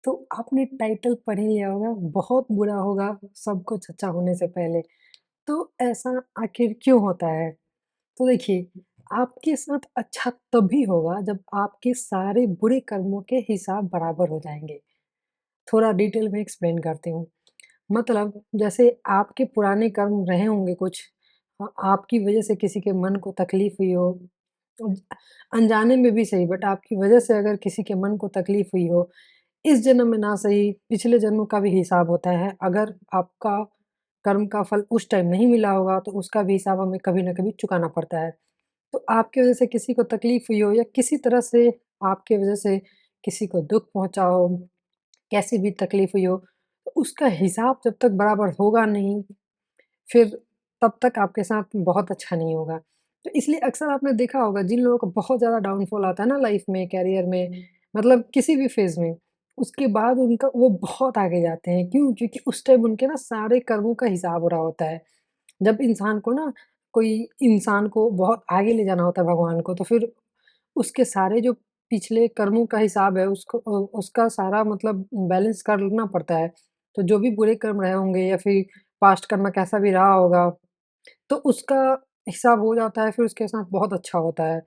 तो आपने टाइटल पढ़ ही लिया होगा, बहुत बुरा होगा सब कुछ अच्छा होने से पहले। तो ऐसा आखिर क्यों होता है? तो देखिए, आपके साथ अच्छा तभी होगा जब आपके सारे बुरे कर्मों के हिसाब बराबर हो जाएँगे। थोड़ा डिटेल में एक्सप्लेन करती हूँ। मतलब जैसे आपके पुराने कर्म रहे होंगे कुछ आपकी वजह से किसी के मन को तकलीफ़ हुई हो, अ, अनजाने में भी सही बट आपकी वजह से अगर किसी के मन को तकलीफ़ हुई हो, इस जन्म में ना सही, पिछले जन्मों का भी हिसाब होता है। अगर आपका कर्म का फल उस टाइम नहीं मिला होगा, तो उसका भी हिसाब हमें कभी न कभी चुकाना पड़ता है। तो आपकी वजह से किसी को तकलीफ़ हुई हो या किसी तरह से आपके वजह से किसी को दुःख पहुँचा हो, कैसी भी तकलीफ़ हुई हो, तो उसका हिसाब जब तक बराबर होगा नहीं, फिर तब तक आपके साथ बहुत अच्छा नहीं होगा। तो इसलिए अक्सर आपने देखा होगा जिन लोगों को बहुत ज़्यादा डाउनफॉल आता है ना लाइफ़ में, करियर में, मतलब किसी भी फ़ेज़ में, उसके बाद उनका वो बहुत आगे जाते हैं। क्यों? क्योंकि उस टाइम उनके ना सारे कर्मों का हिसाब हो रहा होता है। जब इंसान को ना कोई इंसान को बहुत आगे ले जाना होता है भगवान को, तो फिर उसके सारे जो पिछले कर्मों का हिसाब है उसको उसका सारा मतलब बैलेंस करना पड़ता है। तो जो भी बुरे कर्म रहे होंगे या फिर पास्ट कर्म कैसा भी रहा होगा, तो उसका हिसाब हो जाता है, फिर उसके साथ बहुत अच्छा होता है।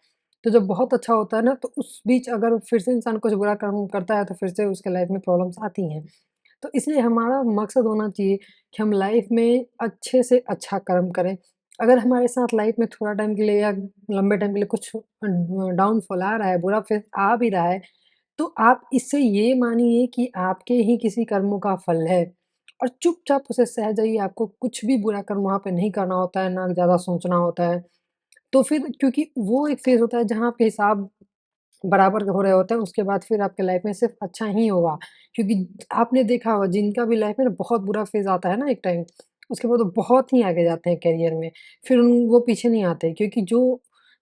तो जब बहुत अच्छा होता है ना, तो उस बीच अगर फिर से इंसान कुछ बुरा कर्म करता है, तो फिर से उसके लाइफ़ में प्रॉब्लम्स आती हैं। तो इसलिए हमारा मकसद होना चाहिए कि हम लाइफ में अच्छे से अच्छा कर्म करें। अगर हमारे साथ लाइफ में थोड़ा टाइम के लिए या लंबे टाइम के लिए कुछ डाउनफॉल आ रहा है, बुरा फेज़ आ भी रहा है, तो आप इससे ये मानिए कि आपके ही किसी कर्मों का फल है और चुपचाप उसे सह जाइए। आपको कुछ भी बुरा कर्म वहाँ पे नहीं करना होता है, ना ज़्यादा सोचना होता है। तो फिर क्योंकि वो एक फेज़ होता है जहाँ आपके हिसाब बराबर हो रहे होते हैं, उसके बाद फिर आपके लाइफ में सिर्फ़ अच्छा ही होगा। क्योंकि आपने देखा होगा जिनका भी लाइफ में ना बहुत बुरा फ़ेज़ आता है ना एक टाइम, उसके बाद वो बहुत ही आगे जाते हैं करियर में। फिर वो पीछे नहीं आते क्योंकि जो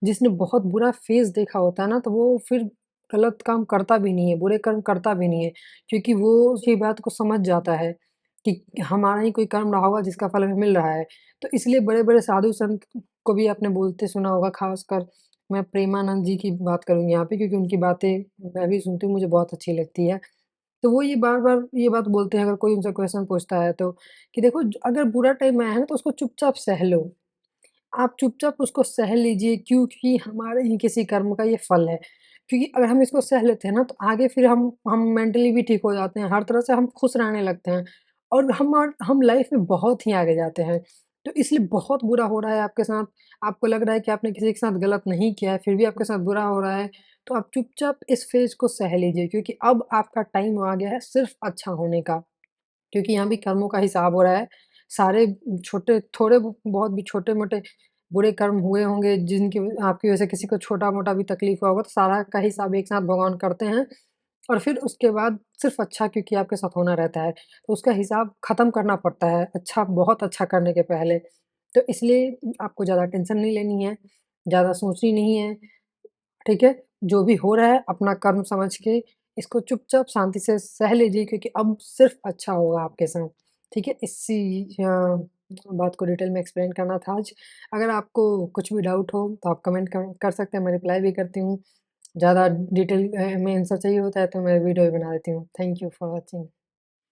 जिसने बहुत बुरा फ़ेज़ देखा होता है ना, तो वो फिर गलत काम करता भी नहीं है, बुरे कर्म करता भी नहीं है। क्योंकि वो उसी बात को समझ जाता है कि हमारा ही कोई कर्म रहा होगा जिसका फल हमें मिल रहा है। तो इसलिए बड़े-बड़े साधु संत को भी आपने बोलते सुना होगा, ख़ासकर मैं प्रेमानंद जी की बात करूँगी यहाँ पे क्योंकि उनकी बातें मैं भी सुनती हूँ, मुझे बहुत अच्छी लगती है। तो वो ये बार-बार ये बात बोलते हैं अगर कोई उनसे क्वेश्चन पूछता है तो, कि देखो अगर बुरा टाइम आया है ना तो उसको चुपचाप सह लो। आप चुपचाप उसको सह लीजिए क्योंकि हमारे ही किसी कर्म का ये फल है। क्योंकि अगर हम इसको सह लेते हैं ना तो आगे फिर हम मेंटली भी ठीक हो जाते हैं, हर तरह से हम खुश रहने लगते हैं और हम लाइफ में बहुत ही आगे जाते हैं। तो इसलिए बहुत बुरा हो रहा है आपके साथ, आपको लग रहा है कि आपने किसी के साथ गलत नहीं किया है, फिर भी आपके साथ बुरा हो रहा है, तो आप चुपचाप इस फ़ेज़ को सह लीजिए क्योंकि अब आपका टाइम आ गया है सिर्फ़ अच्छा होने का। क्योंकि यहाँ भी कर्मों का हिसाब हो रहा है। सारे छोटे थोड़े बहुत भी छोटे-मोटे बुरे कर्म हुए होंगे जिनकी आपकी वजह से किसी को छोटा-मोटा भी तकलीफ़ हुआ होगा, तो सारा का हिसाब एक साथ भगवान करते हैं और फिर उसके बाद सिर्फ़ अच्छा क्योंकि आपके साथ होना रहता है, तो उसका हिसाब ख़त्म करना पड़ता है, अच्छा बहुत अच्छा करने के पहले। तो इसलिए आपको ज़्यादा टेंशन नहीं लेनी है, ज़्यादा सोचनी नहीं है। ठीक है? जो भी हो रहा है अपना कर्म समझ के इसको चुपचाप शांति से सह लीजिए क्योंकि अब सिर्फ़ अच्छा होगा आपके साथ। ठीक है? बात को डिटेल में एक्सप्लेन करना था आज। अगर आपको कुछ भी डाउट हो तो आप कमेंट कर कर सकते हैं, मैं रिप्लाई भी करती हूँ। ज़्यादा डिटेल में आंसर चाहिए होता है तो मैं वीडियो भी बना देती हूँ। Thank you for watching.